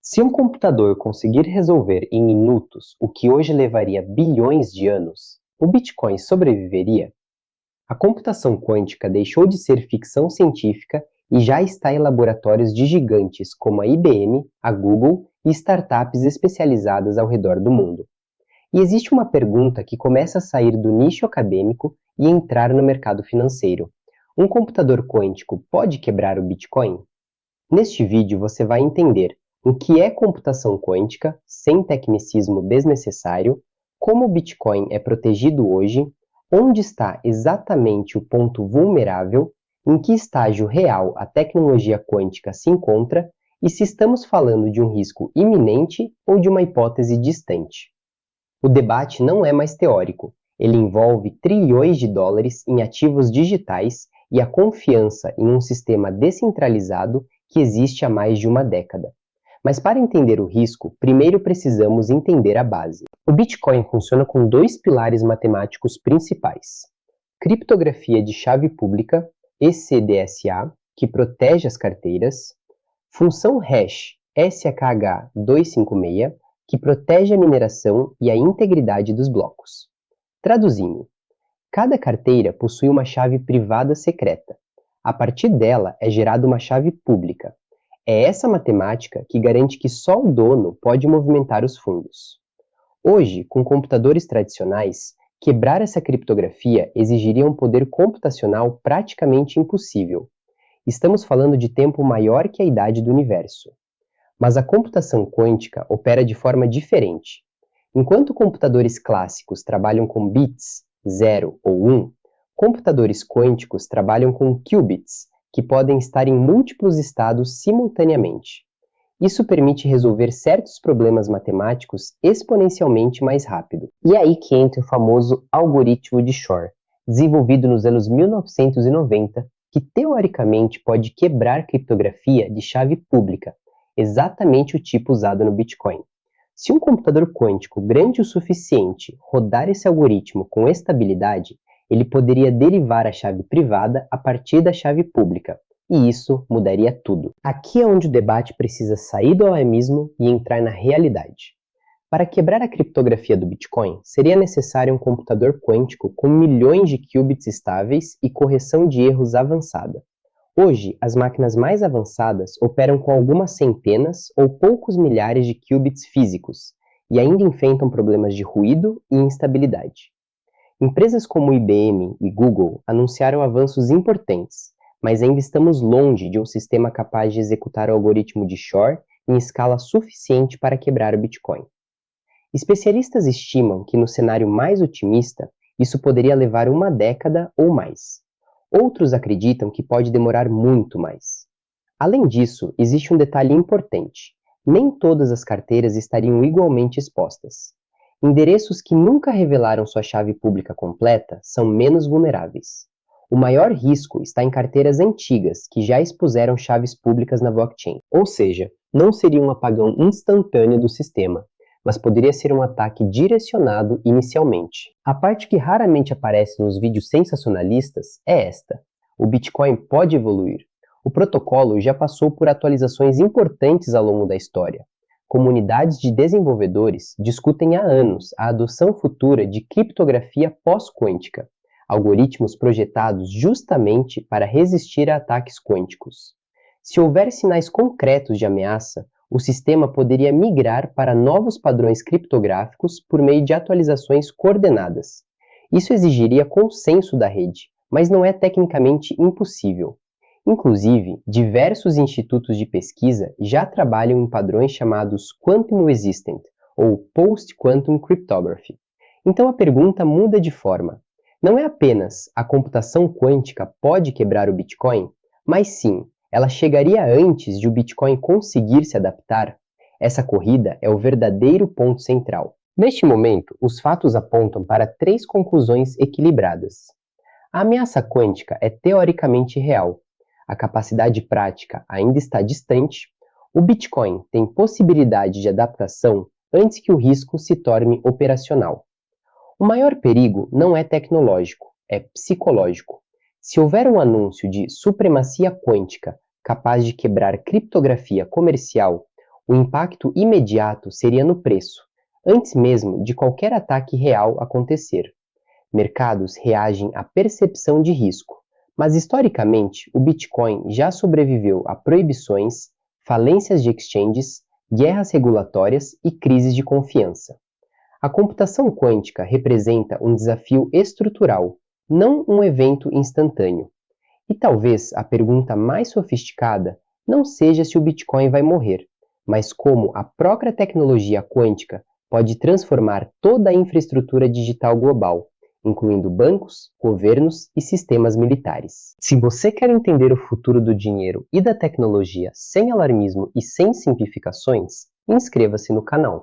Se um computador conseguir resolver em minutos o que hoje levaria bilhões de anos, o Bitcoin sobreviveria? A computação quântica deixou de ser ficção científica e já está em laboratórios de gigantes como a IBM, a Google e startups especializadas ao redor do mundo. E existe uma pergunta que começa a sair do nicho acadêmico e entrar no mercado financeiro. Um computador quântico pode quebrar o Bitcoin? Neste vídeo você vai entender o que é computação quântica, sem tecnicismo desnecessário, como o Bitcoin é protegido hoje, onde está exatamente o ponto vulnerável, em que estágio real a tecnologia quântica se encontra e se estamos falando de um risco iminente ou de uma hipótese distante. O debate não é mais teórico, ele envolve trilhões de dólares em ativos digitais e a confiança em um sistema descentralizado que existe há mais de uma década. Mas para entender o risco, primeiro precisamos entender a base. O Bitcoin funciona com dois pilares matemáticos principais: criptografia de chave pública, ECDSA, que protege as carteiras, função hash, SHH-256, que protege a mineração e a integridade dos blocos. Traduzindo, cada carteira possui uma chave privada secreta. A partir dela é gerada uma chave pública. É essa matemática que garante que só o dono pode movimentar os fundos. Hoje, com computadores tradicionais, quebrar essa criptografia exigiria um poder computacional praticamente impossível. Estamos falando de tempo maior que a idade do universo. Mas a computação quântica opera de forma diferente. Enquanto computadores clássicos trabalham com bits, 0 ou 1, computadores quânticos trabalham com qubits, que podem estar em múltiplos estados simultaneamente. Isso permite resolver certos problemas matemáticos exponencialmente mais rápido. E é aí que entra o famoso algoritmo de Shor, desenvolvido nos anos 1990, que teoricamente pode quebrar criptografia de chave pública, exatamente o tipo usado no Bitcoin. Se um computador quântico grande o suficiente rodar esse algoritmo com estabilidade, ele poderia derivar a chave privada a partir da chave pública, e isso mudaria tudo. Aqui é onde o debate precisa sair do alarmismo e entrar na realidade. Para quebrar a criptografia do Bitcoin, seria necessário um computador quântico com milhões de qubits estáveis e correção de erros avançada. Hoje, as máquinas mais avançadas operam com algumas centenas ou poucos milhares de qubits físicos e ainda enfrentam problemas de ruído e instabilidade. Empresas como IBM e Google anunciaram avanços importantes, mas ainda estamos longe de um sistema capaz de executar o algoritmo de Shor em escala suficiente para quebrar o Bitcoin. Especialistas estimam que no cenário mais otimista, isso poderia levar uma década ou mais. Outros acreditam que pode demorar muito mais. Além disso, existe um detalhe importante: nem todas as carteiras estariam igualmente expostas. Endereços que nunca revelaram sua chave pública completa são menos vulneráveis. O maior risco está em carteiras antigas que já expuseram chaves públicas na blockchain. Ou seja, não seria um apagão instantâneo do sistema, mas poderia ser um ataque direcionado inicialmente. A parte que raramente aparece nos vídeos sensacionalistas é esta: o Bitcoin pode evoluir. O protocolo já passou por atualizações importantes ao longo da história. Comunidades de desenvolvedores discutem há anos a adoção futura de criptografia pós-quântica, algoritmos projetados justamente para resistir a ataques quânticos. Se houver sinais concretos de ameaça, o sistema poderia migrar para novos padrões criptográficos por meio de atualizações coordenadas. Isso exigiria consenso da rede, mas não é tecnicamente impossível. Inclusive, diversos institutos de pesquisa já trabalham em padrões chamados Quantum Resistant, ou Post-Quantum Cryptography. Então a pergunta muda de forma. Não é apenas a computação quântica pode quebrar o Bitcoin, mas sim, ela chegaria antes de o Bitcoin conseguir se adaptar? Essa corrida é o verdadeiro ponto central. Neste momento, os fatos apontam para três conclusões equilibradas. A ameaça quântica é teoricamente real. A capacidade prática ainda está distante. O Bitcoin tem possibilidade de adaptação antes que o risco se torne operacional. O maior perigo não é tecnológico, é psicológico. Se houver um anúncio de supremacia quântica capaz de quebrar criptografia comercial, O impacto imediato seria no preço, antes mesmo de qualquer ataque real acontecer. Mercados reagem à percepção de risco, mas historicamente o Bitcoin já sobreviveu a proibições, falências de exchanges, guerras regulatórias e crises de confiança. A computação quântica representa um desafio estrutural, não um evento instantâneo. E talvez a pergunta mais sofisticada não seja se o Bitcoin vai morrer, mas como a própria tecnologia quântica pode transformar toda a infraestrutura digital global, incluindo bancos, governos e sistemas militares. Se você quer entender o futuro do dinheiro e da tecnologia sem alarmismo e sem simplificações, inscreva-se no canal.